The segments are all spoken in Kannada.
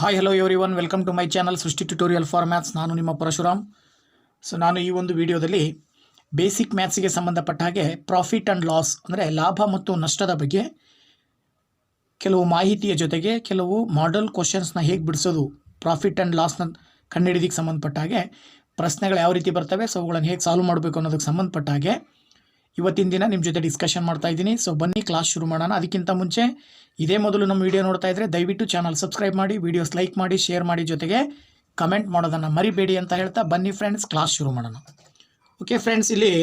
Hi hello everyone, welcome to my channel Srushti tutorial for maths. ನಾನು ನಿಮ್ಮ ಪರಶುರಾಮ್. ನಾನು ಈ ಒಂದು ವಿಡಿಯೋದಲ್ಲಿ ಬೇಸಿಕ್ ಮ್ಯಾಥ್ಸಿಗೆ ಸಂಬಂಧಪಟ್ಟ ಹಾಗೆ ಪ್ರಾಫಿಟ್ ಆ್ಯಂಡ್ ಲಾಸ್ ಅಂದರೆ ಲಾಭ ಮತ್ತು ನಷ್ಟದ ಬಗ್ಗೆ ಕೆಲವು ಮಾಹಿತಿಯ ಜೊತೆಗೆ ಕೆಲವು ಮಾಡೆಲ್ ಕ್ವಶನ್ಸ್ನ ಹೇಗೆ ಬಿಡಿಸೋದು, ಪ್ರಾಫಿಟ್ ಆ್ಯಂಡ್ ಲಾಸ್ನ ಕಂಡುಹಿಡಿದಕ್ಕೆ ಸಂಬಂಧಪಟ್ಟ ಹಾಗೆ ಪ್ರಶ್ನೆಗಳು ಯಾವ ರೀತಿ ಬರ್ತವೆ, ಸೊ ಅವುಗಳನ್ನು ಹೇಗೆ ಸಾಲ್ವ್ ಮಾಡಬೇಕು ಅನ್ನೋದಕ್ಕೆ ಸಂಬಂಧಪಟ್ಟ ಹಾಗೆ ಇವತ್ತಿನ ದಿನ ನಿಮ್ಮ ಜೊತೆ ಡಿಸ್ಕಷನ್ ಮಾಡ್ತಾ ಇದ್ದೀನಿ. ಸೊ ಬನ್ನಿ ಕ್ಲಾಸ್ ಶುರು ಮಾಡೋಣ. ಅದಕ್ಕಿಂತ ಮುಂಚೆ ಇದೇ ಮೊದಲು ನಮ್ಮ ವಿಡಿಯೋ ನೋಡ್ತಾ ಇದ್ದರೆ ದಯವಿಟ್ಟು ಚಾನಲ್ ಸಬ್ಸ್ಕ್ರೈಬ್ ಮಾಡಿ, ವಿಡಿಯೋಸ್ ಲೈಕ್ ಮಾಡಿ, ಶೇರ್ ಮಾಡಿ, ಜೊತೆಗೆ ಕಮೆಂಟ್ ಮಾಡೋದನ್ನು ಮರಿಬೇಡಿ ಅಂತ ಹೇಳ್ತಾ ಬನ್ನಿ ಫ್ರೆಂಡ್ಸ್ ಕ್ಲಾಸ್ ಶುರು ಮಾಡೋಣ. ಓಕೆ ಫ್ರೆಂಡ್ಸ್, ಇಲ್ಲಿ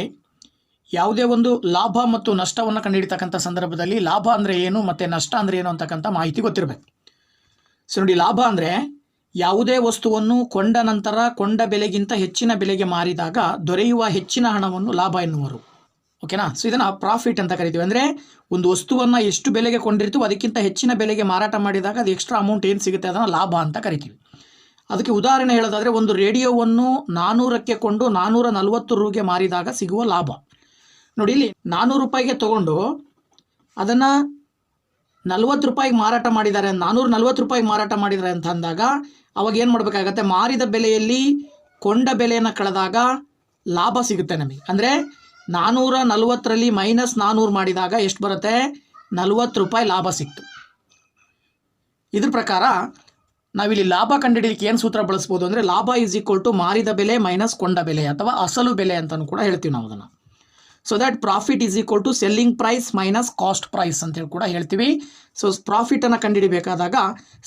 ಯಾವುದೇ ಒಂದು ಲಾಭ ಮತ್ತು ನಷ್ಟವನ್ನು ಕಂಡುಹಿಡಿತಕ್ಕಂಥ ಸಂದರ್ಭದಲ್ಲಿ ಲಾಭ ಅಂದರೆ ಏನು ಮತ್ತು ನಷ್ಟ ಅಂದರೆ ಏನು ಅಂತಕ್ಕಂಥ ಮಾಹಿತಿ ಗೊತ್ತಿರಬೇಕು. ಸೊ ನೋಡಿ, ಲಾಭ ಅಂದರೆ ಯಾವುದೇ ವಸ್ತುವನ್ನು ಕೊಂಡ ನಂತರ ಕೊಂಡ ಬೆಲೆಗಿಂತ ಹೆಚ್ಚಿನ ಬೆಲೆಗೆ ಮಾರಿದಾಗ ದೊರೆಯುವ ಹೆಚ್ಚಿನ ಹಣವನ್ನು ಲಾಭ ಎನ್ನುವರು. ಓಕೆನಾ? ಸೊ ಇದನ್ನು ಪ್ರಾಫಿಟ್ ಅಂತ ಕರಿತೀವಿ. ಅಂದರೆ ಒಂದು ವಸ್ತುವನ್ನು ಎಷ್ಟು ಬೆಲೆಗೆ ಕೊಂಡಿರ್ತೀವೋ ಅದಕ್ಕಿಂತ ಹೆಚ್ಚಿನ ಬೆಲೆಗೆ ಮಾರಾಟ ಮಾಡಿದಾಗ ಅದು ಎಕ್ಸ್ಟ್ರಾ ಅಮೌಂಟ್ ಏನು ಸಿಗುತ್ತೆ ಅದನ್ನು ಲಾಭ ಅಂತ ಕರಿತೀವಿ. ಅದಕ್ಕೆ ಉದಾಹರಣೆ ಹೇಳೋದಾದರೆ, ಒಂದು ರೇಡಿಯೋವನ್ನು 400ಕ್ಕೆ ಕೊಂಡು 440 ರೂಗೆ ಮಾರಿದಾಗ ಸಿಗುವ ಲಾಭ. ನೋಡಿ, ಇಲ್ಲಿ 400 ರೂಪಾಯಿಗೆ ತೊಗೊಂಡು ಅದನ್ನು 40 ರೂಪಾಯಿಗೆ ಮಾರಾಟ ಮಾಡಿದ್ದಾರೆ, 440 ರೂಪಾಯಿಗೆ ಮಾರಾಟ ಮಾಡಿದ್ದಾರೆ ಅಂತ ಅಂದಾಗ ಅವಾಗ ಏನು ಮಾಡಬೇಕಾಗತ್ತೆ? ಮಾರಿದ ಬೆಲೆಯಲ್ಲಿ ಕೊಂಡ ಬೆಲೆಯನ್ನು ಕಳೆದಾಗ ಲಾಭ ಸಿಗುತ್ತೆ ನಮಗೆ. ಅಂದರೆ 440ರಲ್ಲಿ -400 ಮಾಡಿದಾಗ ಎಷ್ಟು ಬರುತ್ತೆ? 40 ರೂಪಾಯಿ ಲಾಭ ಸಿಕ್ತು. ಇದ್ರ ಪ್ರಕಾರ ನಾವಿಲ್ಲಿ ಲಾಭ ಕಂಡುಹಿಡಿಯಲಿಕ್ಕೆ ಏನು ಸೂತ್ರ ಬಳಸ್ಬೋದು ಅಂದರೆ, ಲಾಭ ಈಸ್ ಈಕ್ವಲ್ ಟು ಮಾರಿದ ಬೆಲೆ ಮೈನಸ್ ಕೊಂಡ ಬೆಲೆ ಅಥವಾ ಅಸಲು ಬೆಲೆ ಅಂತಲೂ ಕೂಡ ಹೇಳ್ತೀವಿ ನಾವು ಅದನ್ನು. So that profit is equal to selling price minus cost price ಅಂತೇಳಿ ಕೂಡ ಹೇಳ್ತೀವಿ. ಸೊ ಪ್ರಾಫಿಟನ್ನು ಕಂಡುಹಿಡಿಬೇಕಾದಾಗ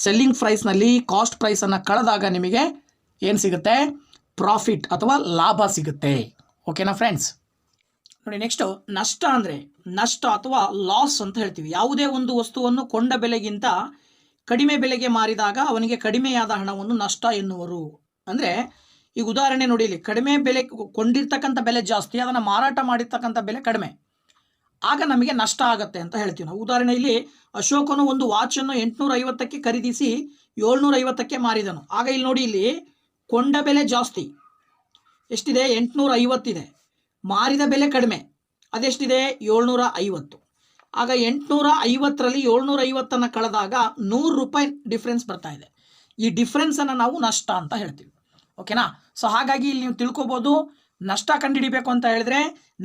ಸೆಲ್ಲಿಂಗ್ ಪ್ರೈಸ್ನಲ್ಲಿ ಕಾಸ್ಟ್ ಪ್ರೈಸನ್ನು ಕಳೆದಾಗ ನಿಮಗೆ ಏನು ಸಿಗುತ್ತೆ? ಪ್ರಾಫಿಟ್ ಅಥವಾ ಲಾಭ ಸಿಗುತ್ತೆ. ಓಕೆನಾ ಫ್ರೆಂಡ್ಸ್? ನೋಡಿ, ನೆಕ್ಸ್ಟು ನಷ್ಟ ಅಂದರೆ ನಷ್ಟ ಅಥವಾ ಲಾಸ್ ಅಂತ ಹೇಳ್ತೀವಿ. ಯಾವುದೇ ಒಂದು ವಸ್ತುವನ್ನು ಕೊಂಡ ಬೆಲೆಗಿಂತ ಕಡಿಮೆ ಬೆಲೆಗೆ ಮಾರಿದಾಗ ಅವನಿಗೆ ಕಡಿಮೆಯಾದ ಹಣವನ್ನು ನಷ್ಟ ಎನ್ನುವರು. ಅಂದರೆ ಈಗ ಉದಾಹರಣೆ ನೋಡಿ, ಇಲ್ಲಿ ಕಡಿಮೆ ಬೆಲೆ ಕೊಂಡಿರ್ತಕ್ಕಂಥ ಬೆಲೆ ಜಾಸ್ತಿ, ಅದನ್ನು ಮಾರಾಟ ಮಾಡಿರ್ತಕ್ಕಂಥ ಬೆಲೆ ಕಡಿಮೆ, ಆಗ ನಮಗೆ ನಷ್ಟ ಆಗುತ್ತೆ ಅಂತ ಹೇಳ್ತೀವಿ ನಾವು. ಉದಾಹರಣೆ ಇಲ್ಲಿ ಅಶೋಕನು ಒಂದು ವಾಚನ್ನು 850ಕ್ಕೆ ಖರೀದಿಸಿ 750ಕ್ಕೆ ಮಾರಿದನು. ಆಗ ಇಲ್ಲಿ ನೋಡಿ, ಇಲ್ಲಿ ಕೊಂಡ ಬೆಲೆ ಜಾಸ್ತಿ ಎಷ್ಟಿದೆ? 850 ಇದೆ. ಮಾರಿದ ಬೆಲೆ ಕಡಿಮೆ, ಅದೆಷ್ಟಿದೆ? 750. ಆಗ 850ರಲ್ಲಿ 750 ಕಳೆದಾಗ 100 ರೂಪಾಯಿ ಡಿಫ್ರೆನ್ಸ್ ಬರ್ತಾ ಇದೆ. ಈ ಡಿಫ್ರೆನ್ಸನ್ನು ನಾವು ನಷ್ಟ ಅಂತ ಹೇಳ್ತೀವಿ. ಓಕೆನಾ? ಸೊ ಹಾಗಾಗಿ ಇಲ್ಲಿ ನೀವು ತಿಳ್ಕೊಬೋದು, ನಷ್ಟ ಕಂಡುಹಿಡಿಬೇಕು ಅಂತ ಹೇಳಿದ್ರೆ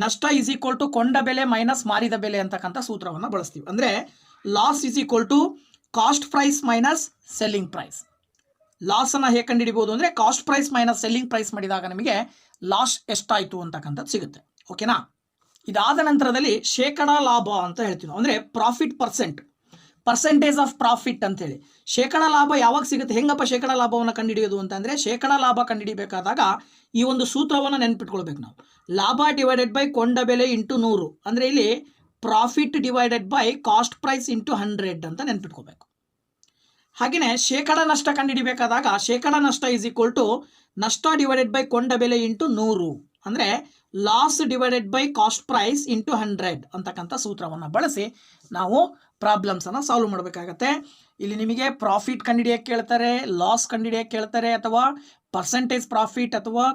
ನಷ್ಟ ಈಸ್ ಈಕ್ವಲ್ ಟು ಕೊಂಡ ಬೆಲೆ ಮೈನಸ್ ಮಾರಿದ ಬೆಲೆ ಅಂತಕ್ಕಂಥ ಸೂತ್ರವನ್ನು ಬಳಸ್ತೀವಿ. ಅಂದರೆ loss is equal to cost price minus selling price. ಲಾಸನ್ನು ಹೇಗೆ ಕಂಡುಹಿಡಿಬೋದು ಅಂದರೆ cost price minus selling price ಮಾಡಿದಾಗ ನಮಗೆ ಲಾಸ್ ಎಷ್ಟಾಯಿತು ಅಂತಕ್ಕಂಥದ್ದು ಸಿಗುತ್ತೆ. ಓಕೆನಾ? ಇದಾದ ನಂತರದಲ್ಲಿ ಶೇಕಡ ಲಾಭ ಅಂತ ಹೇಳ್ತೀವಿ ನಾವು. ಅಂದರೆ ಪ್ರಾಫಿಟ್ ಪರ್ಸೆಂಟೇಜ್ ಆಫ್ ಪ್ರಾಫಿಟ್ ಅಂತೇಳಿ. ಶೇಕಡ ಲಾಭ ಯಾವಾಗ ಸಿಗುತ್ತೆ? ಹೆಂಗಪ್ಪ ಶೇಕಡ ಲಾಭವನ್ನು ಕಂಡುಹಿಡಿಯೋದು ಅಂತಂದರೆ, ಶೇಕಡ ಲಾಭ ಕಂಡುಹಿಡಿಬೇಕಾದಾಗ ಈ ಒಂದು ಸೂತ್ರವನ್ನು ನೆನ್ಪಿಟ್ಕೊಳ್ಬೇಕು ನಾವು. ಲಾಭ ಡಿವೈಡೆಡ್ ಬೈ ಕೊಂಡ ಬೆಲೆ ಇಂಟು 100. ಅಂದರೆ ಇಲ್ಲಿ profit divided by cost price into 100 ಅಂತ ನೆನ್ಪಿಟ್ಕೋಬೇಕು. ಹಾಗೆಯೇ ಶೇಕಡ ನಷ್ಟ ಕಂಡುಹಿಡಿಬೇಕಾದಾಗ ಶೇಕಡ ನಷ್ಟ ಈಸ್ ಈಕ್ವಲ್ ಟು ನಷ್ಟ ಡಿವೈಡೆಡ್ ಬೈ ಕೊಂಡ ಬೆಲೆ ಇಂಟು 100. ಅಂದರೆ loss divided by cost price into 100 ಅಂತಕ್ಕಂಥ ಸೂತ್ರವನ್ನು ಬಳಸಿ ನಾವು ಪ್ರಾಬ್ಲಮ್ಸನ್ನು ಸಾಲ್ವ್ ಮಾಡಬೇಕಾಗತ್ತೆ. ಇಲ್ಲಿ ನಿಮಗೆ ಪ್ರಾಫಿಟ್ ಕಂಡುಹಿಡಿಯೋಕ್ಕೆ ಕೇಳ್ತಾರೆ, ಲಾಸ್ ಕಂಡುಹಿಡಿಯೋಕ್ಕೆ ಕೇಳ್ತಾರೆ, ಅಥವಾ ಪರ್ಸೆಂಟೇಜ್ ಪ್ರಾಫಿಟ್ ಅಥವಾ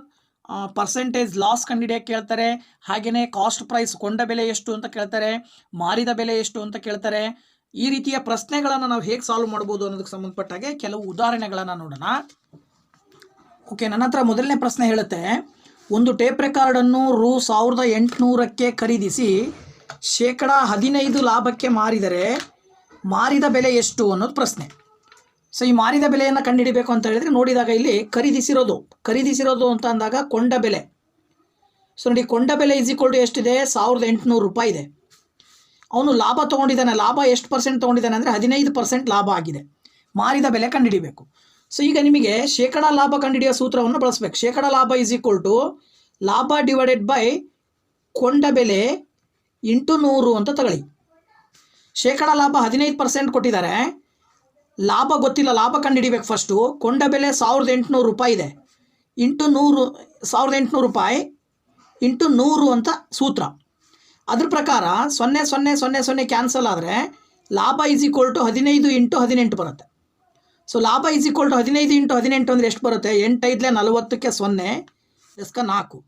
ಪರ್ಸೆಂಟೇಜ್ ಲಾಸ್ ಕಂಡುಹಿಡಿಯೋಕ್ಕೆ ಕೇಳ್ತಾರೆ. ಹಾಗೆಯೇ ಕಾಸ್ಟ್ ಪ್ರೈಸ್ ಕೊಂಡ ಬೆಲೆ ಎಷ್ಟು ಅಂತ ಕೇಳ್ತಾರೆ, ಮಾರಿದ ಬೆಲೆ ಎಷ್ಟು ಅಂತ ಕೇಳ್ತಾರೆ. ಈ ರೀತಿಯ ಪ್ರಶ್ನೆಗಳನ್ನು ನಾವು ಹೇಗೆ ಸಾಲ್ವ್ ಮಾಡ್ಬೋದು ಅನ್ನೋದಕ್ಕೆ ಸಂಬಂಧಪಟ್ಟಾಗೆ ಕೆಲವು ಉದಾಹರಣೆಗಳನ್ನು ನೋಡೋಣ. ಓಕೆ, ನನ್ನ ಹತ್ರ ಮೊದಲನೇ ಪ್ರಶ್ನೆ ಹೇಳುತ್ತೆ, ಒಂದು ಟೇಪ್ ರೆಕಾರ್ಡನ್ನು ರೂ 1800ಕ್ಕೆ ಖರೀದಿಸಿ ಶೇಕಡ 15 ಲಾಭಕ್ಕೆ ಮಾರಿದರೆ ಮಾರಿದ ಬೆಲೆ ಎಷ್ಟು ಅನ್ನೋದು ಪ್ರಶ್ನೆ. ಸೊ ಈ ಮಾರಿದ ಬೆಲೆಯನ್ನು ಕಂಡುಹಿಡಿಬೇಕು ಅಂತ ಹೇಳಿದರೆ ನೋಡಿದಾಗ ಇಲ್ಲಿ ಖರೀದಿಸಿರೋದು ಅಂತ ಅಂದಾಗ ಕೊಂಡ ಬೆಲೆ. ಸೊ ನೋಡಿ, ಕೊಂಡ ಬೆಲೆ ಈಸ್ ಈಕ್ವಲ್ ಟು ಎಷ್ಟಿದೆ? 1800 ರೂಪಾಯಿ ಇದೆ. ಅವನು ಲಾಭ ತೊಗೊಂಡಿದ್ದಾನೆ. ಲಾಭ ಎಷ್ಟು ಪರ್ಸೆಂಟ್ ತೊಗೊಂಡಿದ್ದಾನೆ ಅಂದರೆ 15% ಲಾಭ ಆಗಿದೆ. ಮಾರಿದ ಬೆಲೆ ಕಂಡುಹಿಡಿಬೇಕು. ಸೊ ಈಗ ನಿಮಗೆ ಶೇಕಡ ಲಾಭ ಕಂಡುಹಿಡಿಯೋ ಸೂತ್ರವನ್ನು ಬಳಸಬೇಕು. ಶೇಕಡ ಲಾಭ ಈಸ್ ಈಕ್ವಲ್ ಟು ಲಾಭ ಡಿವೈಡೆಡ್ ಬೈ ಕೊಂಡ ಬೆಲೆ ಇಂಟು 100 ಅಂತ ತಗೊಳ್ಳಿ. ಶೇಕಡ ಲಾಭ 15% ಕೊಟ್ಟಿದ್ದಾರೆ, ಲಾಭ ಗೊತ್ತಿಲ್ಲ, ಲಾಭ ಕಂಡುಹಿಡಿಬೇಕು ಫಸ್ಟು. ಕೊಂಡ ಬೆಲೆ 1800 ರೂಪಾಯಿ ಇದೆ, ಇಂಟು 100, 1800 ರೂಪಾಯಿ ಇಂಟು 100 ಅಂತ ಸೂತ್ರ. ಅದ್ರ ಪ್ರಕಾರ 0 0 0 0 ಕ್ಯಾನ್ಸಲ್ ಆದರೆ ಲಾಭ ಈಸ್ ಈಕ್ವಲ್ ಟು 15 ಇಂಟು 18 ಬರುತ್ತೆ. ಸೊ ಲಾಭ ಈಸ್ ಈಕ್ವಲ್ ಟು 15 ಇಂಟು 18 ಅಂದರೆ ಎಷ್ಟು ಬರುತ್ತೆ? 8 5 40ಕ್ಕೆ 0 ಎಸ್ಕ 4,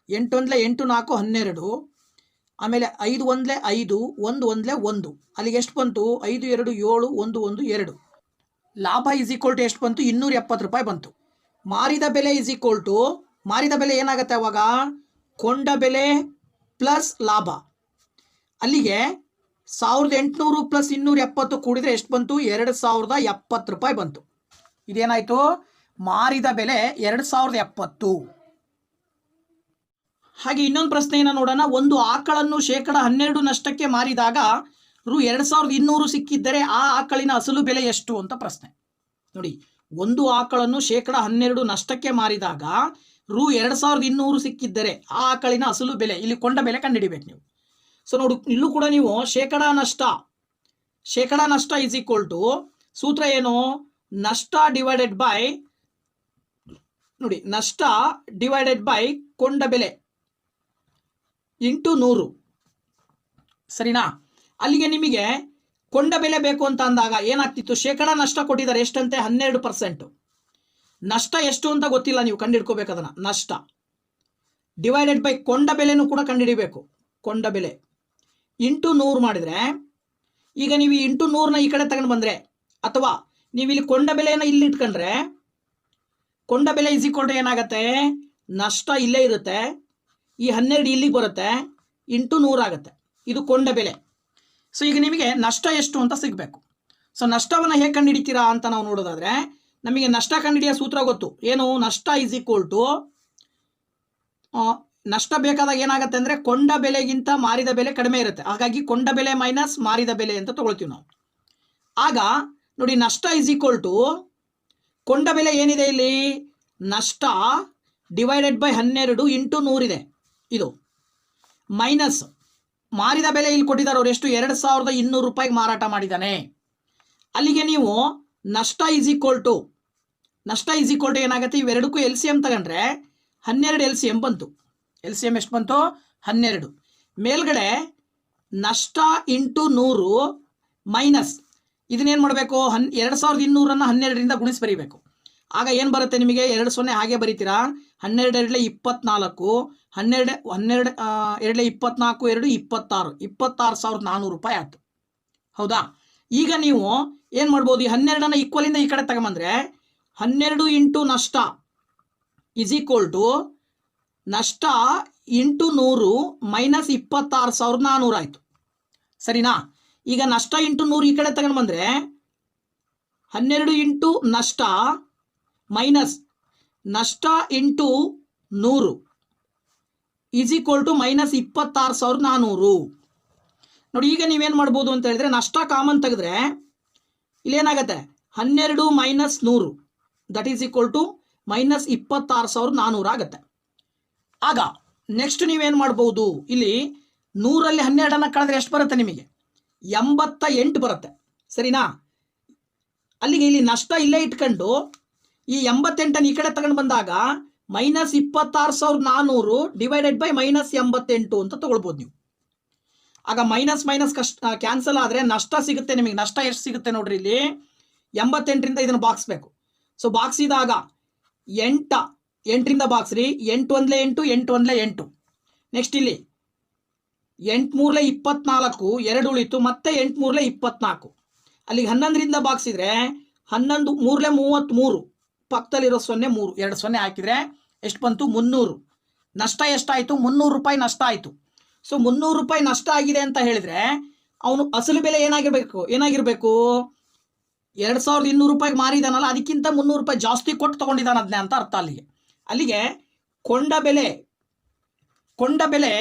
8 1 8 4 12, ಆಮೇಲೆ 5 1 5, 1 1 1, ಅಲ್ಲಿಗೆ ಎಷ್ಟು ಬಂತು? 5 2 7 1 1 2. ಲಾಭ ಈಸ್ ಈಕ್ವಲ್ ಟು ಎಷ್ಟು ಬಂತು? 270 ರೂಪಾಯಿ ಬಂತು. ಮಾರಿದ ಬೆಲೆ ಈಸ್ ಈಕ್ವಲ್ ಟು, ಮಾರಿದ ಬೆಲೆ ಏನಾಗುತ್ತೆ ಅವಾಗ? ಕೊಂಡ ಬೆಲೆ ಪ್ಲಸ್ ಲಾಭ. ಅಲ್ಲಿಗೆ 1800 ಪ್ಲಸ್ 270 ಕೂಡಿದ್ರೆ ಎಷ್ಟು ಬಂತು? 2070 ರೂಪಾಯಿ ಬಂತು. ಇದೇನಾಯಿತು? ಮಾರಿದ ಬೆಲೆ 2070. ಹಾಗೆ ಇನ್ನೊಂದು ಪ್ರಶ್ನೆಯನ್ನು ನೋಡೋಣ. ಒಂದು ಆಕಳನ್ನು 12% ನಷ್ಟಕ್ಕೆ ಮಾರಿದಾಗ ರು 2200 ಸಿಕ್ಕಿದ್ದರೆ ಆ ಆಕಳಿನ ಅಸಲು ಬೆಲೆ ಎಷ್ಟು ಅಂತ ಪ್ರಶ್ನೆ. ನೋಡಿ, ಒಂದು ಆಕಳನ್ನು 12% ನಷ್ಟಕ್ಕೆ ಮಾರಿದಾಗ ರು 2200 ಸಿಕ್ಕಿದ್ದರೆ ಆ ಆಕಳಿನ ಅಸಲು ಬೆಲೆ, ಇಲ್ಲಿ ಕೊಂಡ ಬೆಲೆ ಕಂಡುಹಿಡಿಬೇಕು ನೀವು. ಸೊ ನೋಡಿ, ಇಲ್ಲೂ ಕೂಡ ನೀವು ಶೇಕಡ ನಷ್ಟ ಇಸ್ ಈಕ್ವಲ್ ಟು ಸೂತ್ರ ಏನು? ನಷ್ಟ ಡಿವೈಡೆಡ್ ಬೈ, ನೋಡಿ, ನಷ್ಟ ಡಿವೈಡೆಡ್ ಬೈ ಕೊಂಡ ಬೆಲೆ ಇಂಟು 100. ಸರಿನಾ? ಅಲ್ಲಿಗೆ ನಿಮಗೆ ಕೊಂಡ ಬೆಲೆ ಬೇಕು ಅಂತ ಅಂದಾಗ ಏನಾಗ್ತಿತ್ತು? ಶೇಕಡ ನಷ್ಟ ಕೊಟ್ಟಿದ್ದಾರೆ ಎಷ್ಟಂತೆ? 12%. ನಷ್ಟ ಎಷ್ಟು ಅಂತ ಗೊತ್ತಿಲ್ಲ, ನೀವು ಕಂಡುಹಿಡ್ಕೋಬೇಕು ಅದನ್ನು. ನಷ್ಟ ಡಿವೈಡೆಡ್ ಬೈ ಕೊಂಡ ಬೆಲೆನೂ ಕೂಡ ಕಂಡುಹಿಡಿಬೇಕು. ಕೊಂಡ ಬೆಲೆ ಇಂಟು 100 ಮಾಡಿದರೆ, ಈಗ ನೀವು ಇಂಟು 100ನ ಈ ಕಡೆ ತಗೊಂಡು ಬಂದರೆ, ಅಥವಾ ನೀವು ಇಲ್ಲಿ ಕೊಂಡ ಬೆಲೆಯನ್ನು ಇಲ್ಲಿ ಇಟ್ಕೊಂಡ್ರೆ, ಕೊಂಡ ಬೆಲೆ ಇಸ್ ಈಕ್ವಲ್ ಟು ಏನಾಗುತ್ತೆ? ನಷ್ಟ ಇಲ್ಲೇ ಇರುತ್ತೆ, ಈ 12 ಇಲ್ಲಿಗೆ ಬರುತ್ತೆ, ಇಂಟು 100 ಆಗುತ್ತೆ. ಇದು ಕೊಂಡ ಬೆಲೆ. ಸೊ ಈಗ ನಿಮಗೆ ನಷ್ಟ ಎಷ್ಟು ಅಂತ ಸಿಗಬೇಕು. ಸೊ ನಷ್ಟವನ್ನು ಹೇಗೆ ಕಂಡುಹಿಡಿತೀರಾ ಅಂತ ನಾವು ನೋಡೋದಾದರೆ, ನಮಗೆ ನಷ್ಟ ಕಂಡುಹಿಡಿಯೋ ಸೂತ್ರ ಗೊತ್ತು. ಏನು? ನಷ್ಟ ಇಸ್ ಈಕ್ವಲ್ ಟು, ನಷ್ಟ ಬೇಕಾದಾಗ ಏನಾಗುತ್ತೆ ಅಂದರೆ ಕೊಂಡ ಬೆಲೆಗಿಂತ ಮಾರಿದ ಬೆಲೆ ಕಡಿಮೆ ಇರುತ್ತೆ. ಹಾಗಾಗಿ ಕೊಂಡ ಬೆಲೆ ಮೈನಸ್ ಮಾರಿದ ಬೆಲೆ ಅಂತ ತಗೊಳ್ತೀವಿ ನಾವು. ಆಗ ನೋಡಿ, ನಷ್ಟ ಇಸ್ ಈಕ್ವಲ್ ಟು ಕೊಂಡ ಬೆಲೆ ಏನಿದೆ ಇಲ್ಲಿ? ನಷ್ಟ ಡಿವೈಡೆಡ್ ಬೈ 12 ಇಂಟು 100 ಇದೆ, ಇದು ಮೈನಸ್ ಮಾರಿದ ಬೆಲೆ ಇಲ್ಲಿ ಕೊಟ್ಟಿದ್ದಾರೆ. ಅವ್ರು ಎಷ್ಟು? 2200 ರೂಪಾಯಿಗೆ ಮಾರಾಟ ಮಾಡಿದ್ದಾನೆ. ಅಲ್ಲಿಗೆ ನೀವು ನಷ್ಟ ಇಸ್ ಈಕ್ವಲ್ ಟು ಏನಾಗುತ್ತೆ? ಇವೆರಡಕ್ಕೂ LCM ತಗೊಂಡ್ರೆ 12 LCM ಬಂತು. LCM ಎಷ್ಟು ಬಂತು? 12. ಮೇಲ್ಗಡೆ ನಷ್ಟ ಇಂಟು 100 ಮೈನಸ್ ಇದನ್ನೇನು ಮಾಡಬೇಕು? 2200ಅನ್ನು 12ರಿಂದ ಗುಣಿಸಿ ಬರೀಬೇಕು. ಆಗ ಏನು ಬರುತ್ತೆ ನಿಮಗೆ? 20 ಹಾಗೆ ಬರೀತೀರಾ. 12 2 24, 12 2 24, 2 26, 26,400 ರೂಪಾಯಿ ಆಯ್ತು. ಹೌದಾ? ಈಗ ನೀವು ಏನು ಮಾಡ್ಬೋದು? ಈ 12ಅನ್ನು ಈಕ್ವಲಿಂದ ಈ ಕಡೆ ತಗೊಂಬಂದ್ರೆ 12 ಇಂಟು ನಷ್ಟ ಇಸ್ ಈಕ್ವಲ್ ಟು ನಷ್ಟ ಇಂಟು 100 ಮೈನಸ್ 26,400 ಆಯಿತು. ಸರಿನಾ? ಈಗ ನಷ್ಟ ಇಂಟು 100 ಈ ಕಡೆ ತಗೊಂಡು ಬಂದರೆ 12 ಇಂಟು ನಷ್ಟ ಮೈನಸ್ ನಷ್ಟ into 100 is equal to minus 26,400. ನೋಡಿ, ಈಗ ನೀವೇನು ಮಾಡ್ಬೋದು ಅಂತ ಹೇಳಿದ್ರೆ, ನಷ್ಟ ಕಾಮನ್ ತೆಗೆದ್ರೆ ಇಲ್ಲೇನಾಗತ್ತೆ? 12 minus 100 that is equal to minus 26,400 ಆಗುತ್ತೆ. ಆಗ ನೆಕ್ಸ್ಟ್ ನೀವೇನು ಮಾಡ್ಬೋದು? ಇಲ್ಲಿ 100ರಲ್ಲಿ 12ಅನ್ನು ಕಳೆದ್ರೆ ಎಷ್ಟು ಬರುತ್ತೆ ನಿಮಗೆ? 88 ಬರುತ್ತೆ. ಸರಿನಾ? ಅಲ್ಲಿಗೆ ಇಲ್ಲಿ ನಷ್ಟ ಇಲ್ಲೇ ಇಟ್ಕೊಂಡು ಈ 88ಅನ್ನು ಈ ಕಡೆ ತಗೊಂಡು ಬಂದಾಗ ಮೈನಸ್ 26,400 ಡಿವೈಡೆಡ್ ಬೈ ಮೈನಸ್ 88 ಅಂತ ತಗೊಳ್ಬೋದು ನೀವು. ಆಗ ಮೈನಸ್ ಮೈನಸ್ ಕ್ಯಾನ್ಸಲ್ ಆದರೆ ನಷ್ಟ ಸಿಗುತ್ತೆ ನಿಮಗೆ. ನಷ್ಟ ಎಷ್ಟು ಸಿಗುತ್ತೆ ನೋಡ್ರಿ, ಇಲ್ಲಿ 88ರಿಂದ ಇದನ್ನು ಬಾಕ್ಸ್ಬೇಕು. ಸೊ ಬಾಕ್ಸಿದಾಗ 8ರಿಂದ ಬಾಕ್ಸ್ರಿ. 8 1 8, 8 1 8. ನೆಕ್ಸ್ಟ್ ಇಲ್ಲಿ 8 3 24, 2 ಉಳಿತು, ಮತ್ತೆ 8 3 24. ಅಲ್ಲಿಗೆ 11ರಿಂದ ಬಾಕ್ಸಿದ್ರೆ 11 3 33, ಪಕ್ಕದಲ್ಲಿರೋ 0 3, 2 0 ಹಾಕಿದರೆ ಎಷ್ಟು ಬಂತು? 300. ನಷ್ಟ ಎಷ್ಟಾಯಿತು? 300 ರೂಪಾಯಿ ನಷ್ಟ ಆಯಿತು. ಸೊ 300 ರೂಪಾಯಿ ನಷ್ಟ ಆಗಿದೆ ಅಂತ ಹೇಳಿದರೆ ಅವನು ಅಸಲು ಬೆಲೆ ಏನಾಗಿರಬೇಕು? 2200 ರೂಪಾಯಿಗೆ ಮಾರಿದಾನಲ್ಲ, ಅದಕ್ಕಿಂತ 300 ರೂಪಾಯಿ ಜಾಸ್ತಿ ಕೊಟ್ಟು ತೊಗೊಂಡಿದ್ದಾನೆ ಅದನ್ನೇ ಅಂತ ಅರ್ಥ. ಅಲ್ಲಿಗೆ ಕೊಂಡ ಬೆಲೆ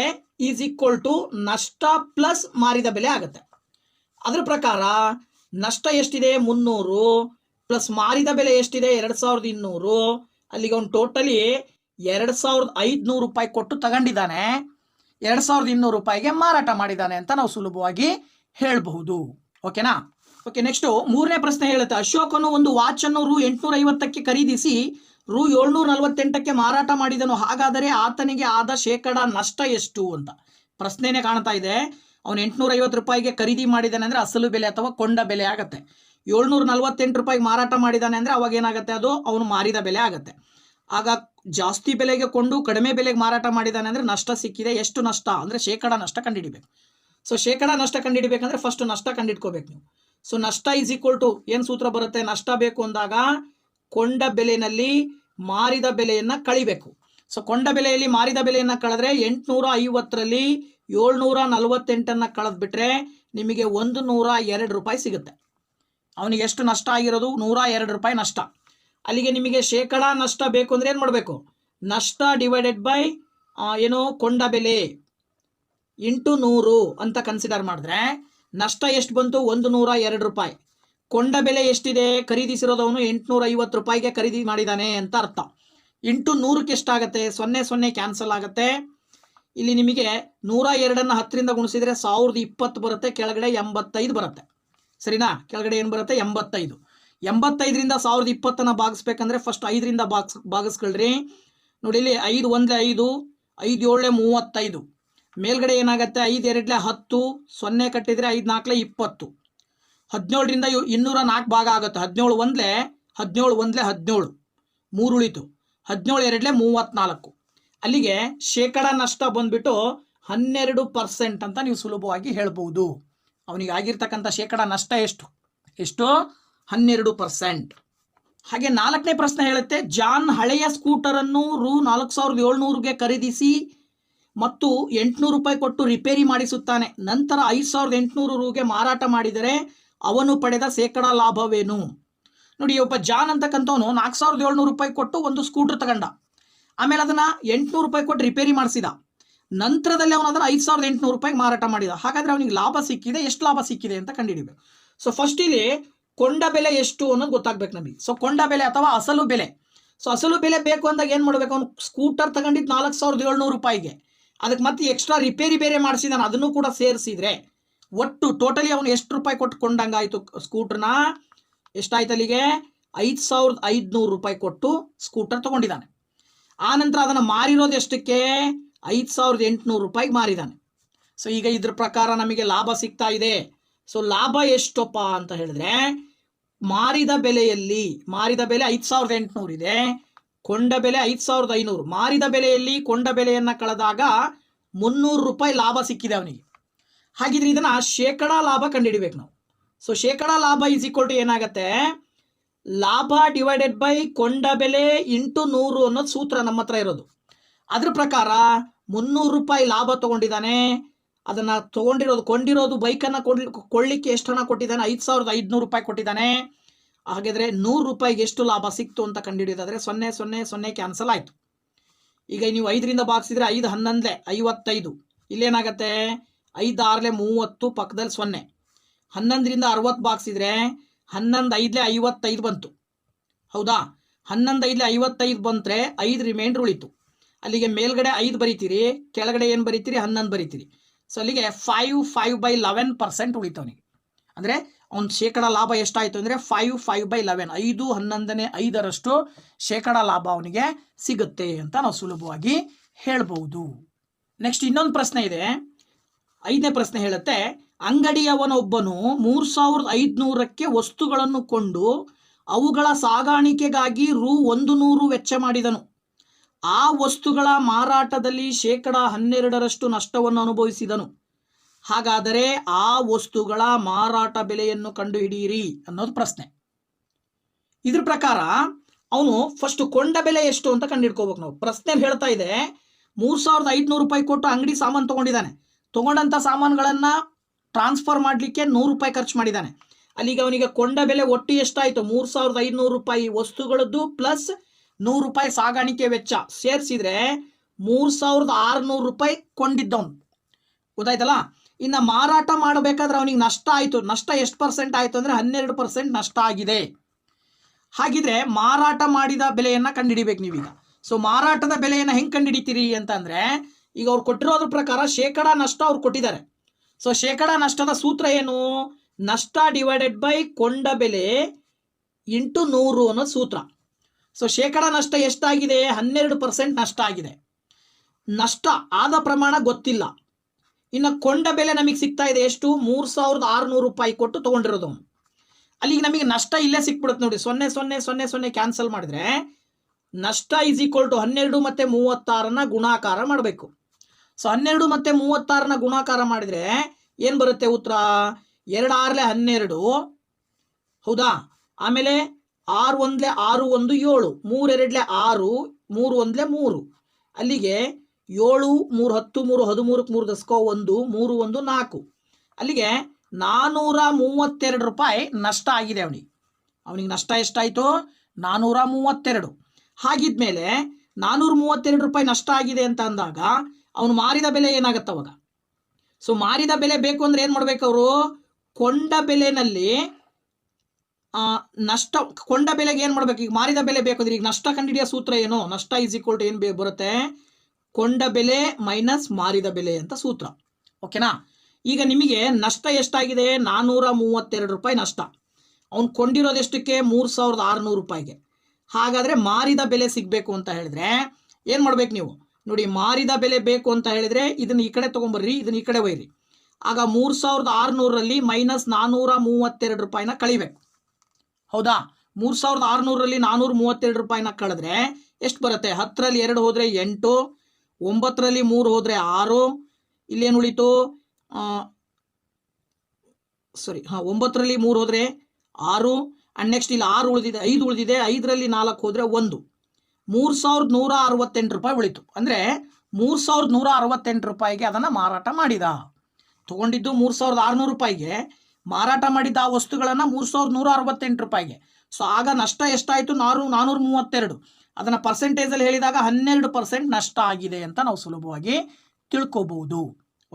ಈಸ್ ಈಕ್ವಲ್ ಟು ನಷ್ಟ ಪ್ಲಸ್ ಮಾರಿದ ಬೆಲೆ ಆಗುತ್ತೆ. ಅದರ ಪ್ರಕಾರ ನಷ್ಟ ಎಷ್ಟಿದೆ? 300 ಪ್ಲಸ್ ಮಾರಿದ ಬೆಲೆ ಎಷ್ಟಿದೆ? 2200. ಅಲ್ಲಿಗೆ ಅವ್ನು ಟೋಟಲಿ 2500 ರೂಪಾಯಿ ಕೊಟ್ಟು ತಗೊಂಡಿದ್ದಾನೆ, 2200 ರೂಪಾಯಿಗೆ ಮಾರಾಟ ಮಾಡಿದ್ದಾನೆ ಅಂತ ನಾವು ಸುಲಭವಾಗಿ ಹೇಳಬಹುದು. ಓಕೆನಾ? ಓಕೆ, ನೆಕ್ಸ್ಟು 3ನೇ ಪ್ರಶ್ನೆ ಹೇಳುತ್ತೆ, ಅಶೋಕನು ಒಂದು ವಾಚನ್ನು ರು 850ಕ್ಕೆ ಖರೀದಿಸಿ ರು 748ಕ್ಕೆ ಮಾರಾಟ ಮಾಡಿದನು. ಹಾಗಾದರೆ ಆತನಿಗೆ ಆದ ಶೇಕಡ ನಷ್ಟ ಎಷ್ಟು ಅಂತ ಪ್ರಶ್ನೆನೇ ಕಾಣ್ತಾ ಇದೆ. ಅವನು 850 ರೂಪಾಯಿಗೆ ಖರೀದಿ ಮಾಡಿದ್ದಾನೆ ಅಂದರೆ ಅಸಲು ಬೆಲೆ ಅಥವಾ ಕೊಂಡ ಬೆಲೆ ಆಗುತ್ತೆ. 748 ರೂಪಾಯಿಗೆ ಮಾರಾಟ ಮಾಡಿದ್ದಾನೆ ಅಂದರೆ ಅವಾಗ ಏನಾಗುತ್ತೆ? ಅದು ಅವನು ಮಾರಿದ ಬೆಲೆ ಆಗುತ್ತೆ. ಆಗ ಜಾಸ್ತಿ ಬೆಲೆಗೆ ಕೊಂಡು ಕಡಿಮೆ ಬೆಲೆಗೆ ಮಾರಾಟ ಮಾಡಿದ್ದಾನೆ ಅಂದರೆ ನಷ್ಟ ಸಿಕ್ಕಿದೆ. ಎಷ್ಟು ನಷ್ಟ ಅಂದರೆ ಶೇಕಡ ನಷ್ಟ ಕಂಡುಹಿಡಿಬೇಕು. ಸೊ ಶೇಕಡ ನಷ್ಟ ಕಂಡುಹಿಡಿಬೇಕಂದ್ರೆ ಫಸ್ಟ್ ನಷ್ಟ ಕಂಡುಹಿಡ್ಕೋಬೇಕು ನೀವು. ಸೊ ನಷ್ಟ ಈಸ್ ಈಕ್ವಲ್ ಟು ಏನು ಸೂತ್ರ ಬರುತ್ತೆ, ನಷ್ಟ ಬೇಕು ಅಂದಾಗ ಕೊಂಡ ಬೆಲೆಯಲ್ಲಿ ಮಾರಿದ ಬೆಲೆಯನ್ನು ಕಳಿಬೇಕು. ಸೊ ಕೊಂಡ ಬೆಲೆಯಲ್ಲಿ ಮಾರಿದ ಬೆಲೆಯನ್ನು ಕಳೆದ್ರೆ 850ರಲ್ಲಿ 748 ಕಳೆದ್ಬಿಟ್ರೆ ನಿಮಗೆ 102 ರೂಪಾಯಿ ಸಿಗುತ್ತೆ. ಅವನಿಗೆ ಎಷ್ಟು ನಷ್ಟ ಆಗಿರೋದು, 102 ರೂಪಾಯಿ ನಷ್ಟ. ಅಲ್ಲಿಗೆ ನಿಮಗೆ ಶೇಕಡ ನಷ್ಟ ಬೇಕು ಅಂದರೆ ಏನು ಮಾಡಬೇಕು, ನಷ್ಟ ಡಿವೈಡೆಡ್ ಬೈ ಏನು ಕೊಂಡ ಬೆಲೆ ಇಂಟು 100 ಅಂತ ಕನ್ಸಿಡರ್ ಮಾಡಿದ್ರೆ ನಷ್ಟ ಎಷ್ಟು ಬಂತು, 102 ರೂಪಾಯಿ. ಕೊಂಡ ಬೆಲೆ ಎಷ್ಟಿದೆ, ಖರೀದಿಸಿರೋದವನು 850 ರೂಪಾಯಿಗೆ ಖರೀದಿ ಮಾಡಿದ್ದಾನೆ ಅಂತ ಅರ್ಥ. ಇಂಟು 100ಕ್ಕೆ ಎಷ್ಟಾಗುತ್ತೆ, 0 ಕ್ಯಾನ್ಸಲ್ ಆಗುತ್ತೆ. ಇಲ್ಲಿ ನಿಮಗೆ 102ನ್ನು 10ರಿಂದ ಗುಣಿಸಿದರೆ 1020 ಬರುತ್ತೆ, ಕೆಳಗಡೆ 85 ಬರುತ್ತೆ. ಸರಿನಾ, ಕೆಳಗಡೆ ಏನು ಬರುತ್ತೆ, 85. 85ರಿಂದ 1020 ಭಾಗಿಸ್ಬೇಕಂದ್ರೆ ಫಸ್ಟ್ 5ರಿಂದ ಭಾಗಿಸ್ಕೊಳ್ರಿ. ನೋಡಿ ಇಲ್ಲಿ 5 1 5, 5 7 35, ಮೇಲ್ಗಡೆ ಏನಾಗುತ್ತೆ 5 2 10, 0 ಕಟ್ಟಿದರೆ 5 4 20, 17ರಿಂದ 204 ಭಾಗ ಆಗುತ್ತೆ. 17 1 17, 3 ಉಳಿತು, 17 2 34. ಅಲ್ಲಿಗೆ ಶೇಕಡ ನಷ್ಟ ಬಂದ್ಬಿಟ್ಟು 12% ಅಂತ ನೀವು ಸುಲಭವಾಗಿ ಹೇಳ್ಬೋದು. ಅವನಿಗೆ ಆಗಿರ್ತಕ್ಕಂಥ ಶೇಕಡ ನಷ್ಟ ಎಷ್ಟು 12%. ಹಾಗೆ 4ನೇ ಪ್ರಶ್ನೆ ಹೇಳುತ್ತೆ, ಜಾನ್ ಹಳೆಯ ಸ್ಕೂಟರನ್ನು ರೂ 4700ಗೆ ಖರೀದಿಸಿ ಮತ್ತು 800 ರೂಪಾಯಿ ಕೊಟ್ಟು ರಿಪೇರಿ ಮಾಡಿಸುತ್ತಾನೆ. ನಂತರ 5800 ರೂಗೆ ಮಾರಾಟ ಮಾಡಿದರೆ ಅವನು ಪಡೆದ ಶೇಕಡ ಲಾಭವೇನು? ನೋಡಿ, ಒಬ್ಬ ಜಾನ್ ಅಂತಕ್ಕಂಥವನು 4700 ರೂಪಾಯಿ ಕೊಟ್ಟು ಒಂದು ಸ್ಕೂಟರ್ ತಗೊಂಡ, ಆಮೇಲೆ ಅದನ್ನು 800 ರೂಪಾಯಿ ಕೊಟ್ಟು ರಿಪೇರಿ ಮಾಡಿಸಿದ. ನಂತರದಲ್ಲಿ ಅವನು ಅದನ್ನು 5800 ರೂಪಾಯಿಗೆ ಮಾರಾಟ ಮಾಡಿದ. ಹಾಗಾದರೆ ಅವನಿಗೆ ಲಾಭ ಸಿಕ್ಕಿದೆ, ಎಷ್ಟು ಲಾಭ ಸಿಕ್ಕಿದೆ ಅಂತ ಕಂಡುಹಿಡಿಬೇಕು. ಸೊ ಫಸ್ಟ್ ಇಲ್ಲಿ ಕೊಂಡ ಬೆಲೆ ಎಷ್ಟು ಅನ್ನೋದು ಗೊತ್ತಾಗ್ಬೇಕು ನಮಗೆ. ಸೊ ಕೊಂಡ ಬೆಲೆ ಅಥವಾ ಅಸಲು ಬೆಲೆ. ಸೊ ಅಸಲು ಬೆಲೆ ಬೇಕು ಅಂದಾಗ ಏನು ಮಾಡಬೇಕು, ಅವನು ಸ್ಕೂಟರ್ ತಗೊಂಡಿದ್ದು 4700 ರೂಪಾಯಿಗೆ, ಅದಕ್ಕೆ ಮತ್ತೆ ಎಕ್ಸ್ಟ್ರಾ ರಿಪೇರಿ ಬೇರೆ ಮಾಡಿಸಿದಾನೆ, ಅದನ್ನು ಕೂಡ ಸೇರಿಸಿದ್ರೆ ಒಟ್ಟು ಟೋಟಲಿ ಅವನು ಎಷ್ಟು ರೂಪಾಯಿ ಕೊಟ್ಟು ಕೊಂಡಂಗಾಯಿತು ಸ್ಕೂಟರ್ನ, ಎಷ್ಟಾಯ್ತು ಅಲ್ಲಿಗೆ 5500 ರೂಪಾಯಿ ಕೊಟ್ಟು ಸ್ಕೂಟರ್ ತಗೊಂಡಿದ್ದಾನೆ. ಆ ನಂತರ ಅದನ್ನು ಮಾರಿರೋದು ಎಷ್ಟಕ್ಕೆ, 5800 ರೂಪಾಯಿಗೆ ಮಾರಿದ್ದಾನೆ. ಸೊ ಈಗ ಇದ್ರ ಪ್ರಕಾರ ನಮಗೆ ಲಾಭ ಸಿಗ್ತಾ ಇದೆ. ಸೊ ಲಾಭ ಎಷ್ಟಪ್ಪ ಅಂತ ಹೇಳಿದ್ರೆ, ಮಾರಿದ ಬೆಲೆ 5800 ಇದೆ, ಕೊಂಡ ಬೆಲೆ 5500. ಮಾರಿದ ಬೆಲೆಯಲ್ಲಿ ಕೊಂಡ ಬೆಲೆಯನ್ನು ಕಳೆದಾಗ 300 ರೂಪಾಯಿ ಲಾಭ ಸಿಕ್ಕಿದೆ ಅವನಿಗೆ. ಹಾಗಿದ್ರೆ ಇದನ್ನು ಶೇಕಡ ಲಾಭ ಕಂಡುಹಿಡಿಬೇಕು ನಾವು. ಸೊ ಶೇಕಡ ಲಾಭ ಈಸ್ ಈಕ್ವಲ್ ಟು ಏನಾಗುತ್ತೆ, ಲಾಭ ಡಿವೈಡೆಡ್ ಬೈ ಕೊಂಡ ಬೆಲೆ ಇಂಟು 100 ಅನ್ನೋದು ಸೂತ್ರ ನಮ್ಮ ಹತ್ರ ಇರೋದು. ಅದ್ರ ಪ್ರಕಾರ 300 ರೂಪಾಯಿ ಲಾಭ ತೊಗೊಂಡಿದ್ದಾನೆ. ಅದನ್ನು ಕೊಂಡಿರೋದು ಬೈಕನ್ನು ಕೊಳ್ಳಿಕ್ಕೆ ಎಷ್ಟು ಹಣ ಕೊಟ್ಟಿದ್ದಾನೆ, 5500 ರೂಪಾಯಿ ಕೊಟ್ಟಿದ್ದಾನೆ. ಹಾಗಿದ್ರೆ 100 ರೂಪಾಯಿಗೆ ಎಷ್ಟು ಲಾಭ ಸಿಕ್ತು ಅಂತ ಕಂಡುಹಿಡಿಯೋದಾದರೆ 0 ಕ್ಯಾನ್ಸಲ್ ಆಯಿತು. ಈಗ ನೀವು 5ರಿಂದ ಭಾಗಿಸಿದ್ರೆ 5 11 55, ಇಲ್ಲೇನಾಗುತ್ತೆ 5 6 30, ಪಕ್ಕದಲ್ಲಿ 0. 11ರಿಂದ 60 ಭಾಗಿಸಿದ್ರೆ 11 5 55 ಬಂತು, ಹೌದಾ? 11 5 55 ಬಂದರೆ 5 ರಿಮೈಂಡ್ರ್ ಉಳಿತು. ಅಲ್ಲಿಗೆ ಮೇಲ್ಗಡೆ 5 ಬರಿತೀರಿ, ಕೆಳಗಡೆ ಏನು ಬರಿತೀರಿ 11 ಬರಿತೀರಿ. ಸೊ ಅಲ್ಲಿಗೆ 5/11% ಉಳಿತು ಅವನಿಗೆ. ಅಂದರೆ ಅವ್ನ ಶೇಕಡ ಲಾಭ ಎಷ್ಟಾಯಿತು ಅಂದರೆ 5/11, 5 11ನೇ 5ರಷ್ಟು ಶೇಕಡ ಲಾಭ ಅವನಿಗೆ ಸಿಗುತ್ತೆ ಅಂತ ನಾವು ಸುಲಭವಾಗಿ ಹೇಳ್ಬೋದು. ನೆಕ್ಸ್ಟ್ ಇನ್ನೊಂದು ಪ್ರಶ್ನೆ ಇದೆ. 5ನೇ ಪ್ರಶ್ನೆ ಹೇಳುತ್ತೆ, ಅಂಗಡಿಯವನೊಬ್ಬನು 3500ಕ್ಕೆ ವಸ್ತುಗಳನ್ನು ಕೊಂಡು ಅವುಗಳ ಸಾಗಾಣಿಕೆಗಾಗಿ ರೂ 100 ವೆಚ್ಚ ಮಾಡಿದನು. ಆ ವಸ್ತುಗಳ ಮಾರಾಟದಲ್ಲಿ ಶೇಕಡ 12ರಷ್ಟು ನಷ್ಟವನ್ನು ಅನುಭವಿಸಿದನು. ಹಾಗಾದರೆ ಆ ವಸ್ತುಗಳ ಮಾರಾಟ ಬೆಲೆಯನ್ನು ಕಂಡುಹಿಡಿಯಿರಿ ಅನ್ನೋದು ಪ್ರಶ್ನೆ. ಇದ್ರ ಪ್ರಕಾರ ಅವನು ಫಸ್ಟ್ ಕೊಂಡ ಬೆಲೆ ಎಷ್ಟು ಅಂತ ಕಂಡುಹಿಡ್ಕೋಬೇಕು ನಾವು. ಪ್ರಶ್ನೆ ಹೇಳ್ತಾ ಇದೆ 3500 ರೂಪಾಯಿ ಕೊಟ್ಟು ಅಂಗಡಿ ಸಾಮಾನು ತೊಗೊಂಡಿದ್ದಾನೆ. ತೊಗೊಂಡಂಥ ಸಾಮಾನುಗಳನ್ನು ಟ್ರಾನ್ಸ್ಫರ್ ಮಾಡಲಿಕ್ಕೆ 100 ರೂಪಾಯಿ ಖರ್ಚು ಮಾಡಿದ್ದಾನೆ. ಅಲ್ಲಿಗೆ ಅವನಿಗೆ ಕೊಂಡ ಬೆಲೆ ಒಟ್ಟು ಎಷ್ಟಾಯಿತು, 3500 ರೂಪಾಯಿ ವಸ್ತುಗಳದ್ದು ಪ್ಲಸ್ 100 ರೂಪಾಯಿ ಸಾಗಾಣಿಕೆ ವೆಚ್ಚ ಸೇರಿಸಿದ್ರೆ 3600 ರೂಪಾಯಿ ಕೊಂಡಿದ್ದವನು, ಗೊತ್ತಾಯ್ತಲ್ಲ. ಇನ್ನು ಮಾರಾಟ ಮಾಡಬೇಕಾದ್ರೆ ಅವನಿಗೆ ನಷ್ಟ ಆಯಿತು. ನಷ್ಟ ಎಷ್ಟು % ಆಯಿತು ಅಂದರೆ 12% ನಷ್ಟ ಆಗಿದೆ. ಹಾಗಿದ್ರೆ ಮಾರಾಟ ಮಾಡಿದ ಬೆಲೆಯನ್ನು ಕಂಡುಹಿಡಿಬೇಕು ನೀವೀಗ. ಸೊ ಮಾರಾಟದ ಬೆಲೆಯನ್ನು ಹೆಂಗೆ ಕಂಡುಹಿಡಿತೀರಿ ಅಂತಂದರೆ, ಈಗ ಅವ್ರು ಕೊಟ್ಟಿರೋದ್ರ ಪ್ರಕಾರ ಶೇಕಡ ನಷ್ಟ ಅವ್ರು ಕೊಟ್ಟಿದ್ದಾರೆ. ಸೊ ಶೇಕಡ ನಷ್ಟದ ಸೂತ್ರ ಏನು, ನಷ್ಟ ಡಿವೈಡೆಡ್ ಬೈ ಕೊಂಡ ಬೆಲೆ ಇಂಟು 100 ಅನ್ನೋ ಸೂತ್ರ. ಸೊ ಶೇಕಡ ನಷ್ಟ ಎಷ್ಟಾಗಿದೆ, 12% ನಷ್ಟ ಆಗಿದೆ. ನಷ್ಟ ಆದ ಪ್ರಮಾಣ ಗೊತ್ತಿಲ್ಲ. ಇನ್ನು ಕೊಂಡ ಬೆಲೆ ನಮಗೆ ಸಿಗ್ತಾ ಇದೆ ಎಷ್ಟು, 3600 ರೂಪಾಯಿ ಕೊಟ್ಟು ತೊಗೊಂಡಿರೋದು. ಅಲ್ಲಿಗೆ ನಮಗೆ ನಷ್ಟ ಇಲ್ಲೇ ಸಿಕ್ಬಿಡುತ್ತೆ ನೋಡಿ. 0 ಕ್ಯಾನ್ಸಲ್ ಮಾಡಿದ್ರೆ ನಷ್ಟ ಈಸ್ ಈಕ್ವಲ್ ಟು 12 ಮತ್ತು 36ನ ಗುಣಾಕಾರ ಮಾಡಬೇಕು. ಸೊ 12 ಮತ್ತು 36ನ ಗುಣಾಕಾರ ಮಾಡಿದರೆ ಏನು ಬರುತ್ತೆ ಉತ್ತರ, 2 6 12, ಹೌದಾ. ಆಮೇಲೆ 6 1 6 1 7, 3 2 6, 3 1 3, ಅಲ್ಲಿಗೆ 7 3 10 3 13 3 ದಸ್ಕೋ 1, 3 1 4, ಅಲ್ಲಿಗೆ 432 ರೂಪಾಯಿ ನಷ್ಟ ಆಗಿದೆ ಅವನಿಗೆ ನಷ್ಟ ಎಷ್ಟಾಯಿತು? 432. ಹಾಗಿದ್ಮೇಲೆ 432 ರೂಪಾಯಿ ನಷ್ಟ ಆಗಿದೆ ಅಂತ ಅಂದಾಗ ಅವನು ಮಾರಿದ ಬೆಲೆ ಏನಾಗತ್ತೆ ಅವಾಗ? ಸೊ ಮಾರಿದ ಬೆಲೆ ಬೇಕು ಅಂದ್ರೆ ಏನು ಮಾಡ್ಬೇಕು ಅವರು? ಕೊಂಡ ಬೆಲೆನಲ್ಲಿ ಕೊಂಡ ಬೆಲೆಗೆ ಏನು ಮಾಡ್ಬೇಕು? ಈಗ ಮಾರಿದ ಬೆಲೆ ಬೇಕು ಅಂದ್ರೆ ಈಗ ನಷ್ಟ ಕಂಡುಹಿಡಿಯೋ ಸೂತ್ರ ಏನು? ನಷ್ಟ ಈಸ್ ಈಕ್ವಲ್ ಟು ಏನು ಬರುತ್ತೆ? ಕೊಂಡ ಬೆಲೆ ಮೈನಸ್ ಮಾರಿದ ಬೆಲೆ ಅಂತ ಸೂತ್ರ. ಓಕೆನಾ? ಈಗ ನಿಮಗೆ ನಷ್ಟ ಎಷ್ಟಾಗಿದೆ? 432 ರೂಪಾಯಿ ನಷ್ಟ. ಅವ್ನು ಕೊಂಡಿರೋದೆಷ್ಟಕ್ಕೆ? 3600 ರೂಪಾಯಿಗೆ. ಹಾಗಾದರೆ ಮಾರಿದ ಬೆಲೆ ಸಿಗಬೇಕು ಅಂತ ಹೇಳಿದ್ರೆ ಏನು ಮಾಡ್ಬೇಕು ನೀವು? ನೋಡಿ, ಮಾರಿದ ಬೆಲೆ ಬೇಕು ಅಂತ ಹೇಳಿದ್ರೆ ಇದನ್ನು ಈ ಕಡೆ ತೊಗೊಂಬರ್ರಿ, ಇದನ್ನು ಈ ಕಡೆ ಒಯ್ಯಿರಿ. ಆಗ 3600ರಲ್ಲಿ ಮೈನಸ್ 432 ರೂಪಾಯಿನ ಕಳಿಬೇಕು. ಹೌದಾ? 3600ರಲ್ಲಿ 432 ರೂಪಾಯಿನ ಕಳೆದ್ರೆ ಎಷ್ಟು ಬರುತ್ತೆ? 10ರಲ್ಲಿ 2 ಹೋದರೆ 8, 9ರಲ್ಲಿ 3 ಹೋದರೆ 6, ಇಲ್ಲೇನು ಉಳಿತು? 9ರಲ್ಲಿ 3 ಹೋದರೆ 6, ಆ್ಯಂಡ್ ನೆಕ್ಸ್ಟ್ ಇಲ್ಲಿ 6 ಉಳಿದಿದೆ, 5 ಉಳಿದಿದೆ, 5ರಲ್ಲಿ 4 ಹೋದರೆ 1, 3168 ರೂಪಾಯಿ ಉಳಿತು. ಅಂದರೆ 3168 ರೂಪಾಯಿಗೆ ಅದನ್ನು ಮಾರಾಟ ಮಾಡಿದ. ತೊಗೊಂಡಿದ್ದು 3600 ರೂಪಾಯಿಗೆ, ಮಾರಾಟ ಮಾಡಿದ್ದ ಆ ವಸ್ತುಗಳನ್ನು 3168 ರೂಪಾಯಿಗೆ. ಸೊ ಆಗ ನಷ್ಟ ಎಷ್ಟಾಯಿತು? 432. ಅದನ್ನು ಪರ್ಸೆಂಟೇಜಲ್ಲಿ ಹೇಳಿದಾಗ 12% ನಷ್ಟ ಆಗಿದೆ ಅಂತ ನಾವು ಸುಲಭವಾಗಿ ತಿಳ್ಕೊಬಹುದು.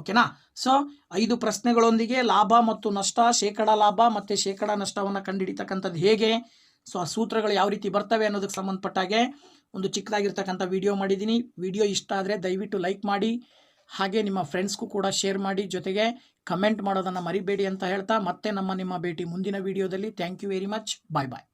ಓಕೆನಾ? ಸೊ 5 ಪ್ರಶ್ನೆಗಳೊಂದಿಗೆ ಲಾಭ ಮತ್ತು ನಷ್ಟ, ಶೇಕಡ ಲಾಭ ಮತ್ತು ಶೇಕಡ ನಷ್ಟವನ್ನು ಕಂಡುಹಿಡಿತಕ್ಕಂಥದ್ದು ಹೇಗೆ, ಸೊ ಆ ಸೂತ್ರಗಳು ಯಾವ ರೀತಿ ಬರ್ತವೆ ಅನ್ನೋದಕ್ಕೆ ಸಂಬಂಧಪಟ್ಟಾಗೆ ಒಂದು ಚಿಕ್ಕದಾಗಿರ್ತಕ್ಕಂಥ ವಿಡಿಯೋ ಮಾಡಿದ್ದೀನಿ. ವಿಡಿಯೋ ಇಷ್ಟ ಆದರೆ ದಯವಿಟ್ಟು ಲೈಕ್ ಮಾಡಿ, ಹಾಗೆ ನಿಮ್ಮ ಫ್ರೆಂಡ್ಸ್ಗೂ ಕೂಡ ಶೇರ್ ಮಾಡಿ, ಜೊತೆಗೆ ಕಮೆಂಟ್ ಮಾಡೋದನ್ನು ಮರಿಬೇಡಿ ಅಂತ ಹೇಳ್ತಾ ಮತ್ತೆ ನಿಮ್ಮ ಭೇಟಿ ಮುಂದಿನ ವಿಡಿಯೋದಲ್ಲಿ. Thank you very much. Bye bye.